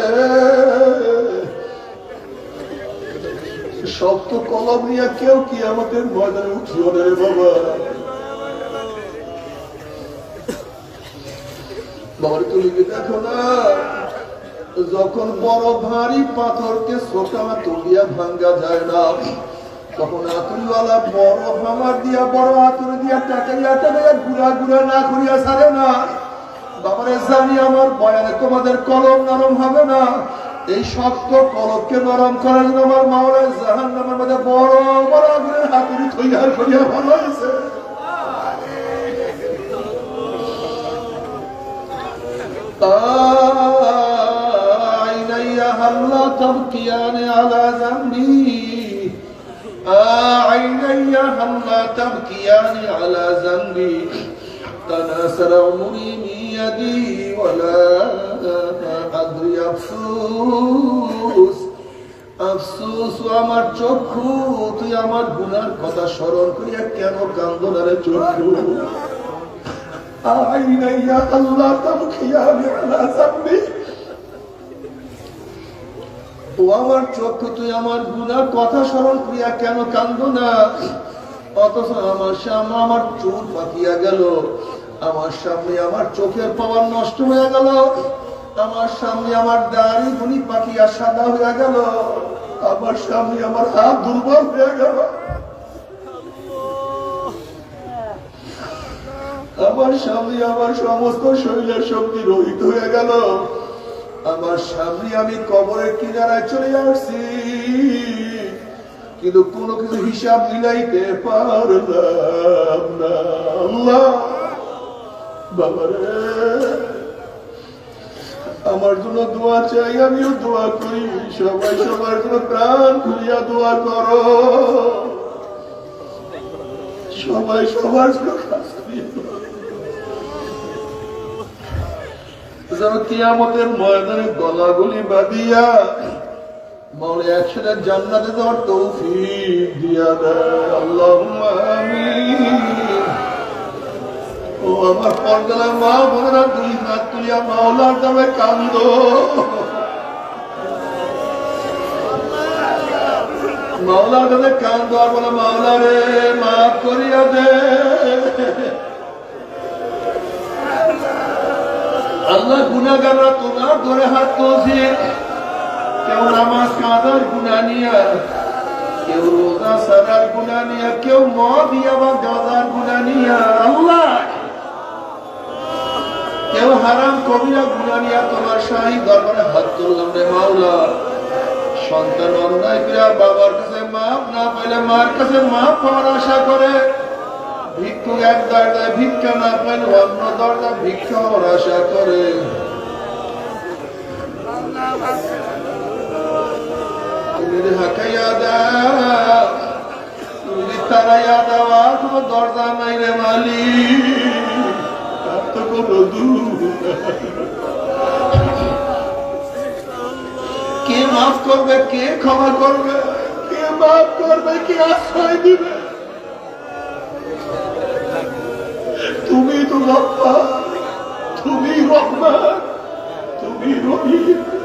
শক্ত কলম নিয়ে কেউ কি আমাদের ময়দানে উঠিও রে বাবা। বাবার তুমি দেখো না, যখন বড় ভারী পাথরকে ছোটা তুলিয়া ভাঙ্গা যায় না, তখন আতুরওয়ালা বড় হামার দিয়া বড় আতুর দিয়া টাকাইয়া টাকাইয়া ঘুরা ঘুরা না ঘুরিয়া ছাড়ে না। বাবারে জানি আমার বয়ানে তোমাদের কলম নরম হবে না, এই শক্ত কলককে নরম করার জন্য আমার মাওলা জাহান্নামের মধ্যে বড় বড় আগুনের হাতুড়ি তৈরি করিয়া ভালো হয়েছে। عيني هل لا تبكيان على ذنبي عيني هل لا تبكيان على ذنبي تناثر عمري من يدي ولا أدري أفسوس أفسوس আমার চক্ষু তুই আমার গুনার কথা স্মরণ করিয়া কেন কান্দো না রে চক্ষু عيني الله تبكيان على ذنبي ও আমার চক্ষু তুই আমার গুনার কথা স্মরণ করিয়া কেন কান্দো না অথচ আমার সামনে আমার চুল পাকিয়া গেল আমার সামনে আমার চোখের পাওয়ার নষ্ট হয়ে গেল আমার সামনে আমার দাড়ি গুনি পাকিয়া সাদা হয়ে গেল আমার সামনে আমার হাত দুর্বল হয়ে গেল আমার সামনে আমার সমস্ত শরীরের শক্তি রহিত হয়ে গেল আমার সামনে আমি কবরের কিনারায় চলে আসছি কিন্তু কোনো কিছু হিসাব মিলাইতে পারলাম না আল্লাহ বাবারে আমার জন্য দোয়া চাই আমিও দোয়া করি সবাই সবার জন্য প্রাণ খুলিয়া দোয়া করো সবাই সবার জন্য কিয়ামতের ময়দানে গলাগলি বাঁধিয়া মাওলা একসাথে জান্নাতে যাওয়ার তৌফিক দিয়া দেয় আল্লাহুম্মা আমিন ও আমার পর্দার মা বোনেরা দুই হাত তুলিয়া মাওলার নামে কান্দো মাওলার নামে কান্দো আর বলে মাওলা রে মাফ করিয়া দে আল্লাহ গুনাহগাররা তোমার ধরে হাত তুলছে কেউ নামাজ কাঁদার গুনাহ নিয়া কেউ রোজা সারার গুনাহ নিয়া কেউ মদ বা গাঁজার গুনাহ নিয়া আল্লাহ কেউ হারাম কবিরা গুনাহ নিয়া তোমার শাহী দরবারে হাত তুললাম রে মাওলা সন্তান অন্যায় করে বাবার কাছে মাপ না পাইলে মার কাছে মাপ পাওয়ার আশা করে ভিক্ষুক এক দরজায় ভিক্ষা না পাইলে অন্য দরজা ভিক্ষা হওয়ার আশা করে তুমি হাকাইয়া দাও তুমি তারাইয়া দেওয়া কোনো দরজা নাই রে মালিক তার তো কোনো দূর কে মাফ করবে কে ক্ষমা করবে কে মাফ করবে কে আশ্রয় দিবে তুমি তো রহমান তুমি রহমান তুমি রহিম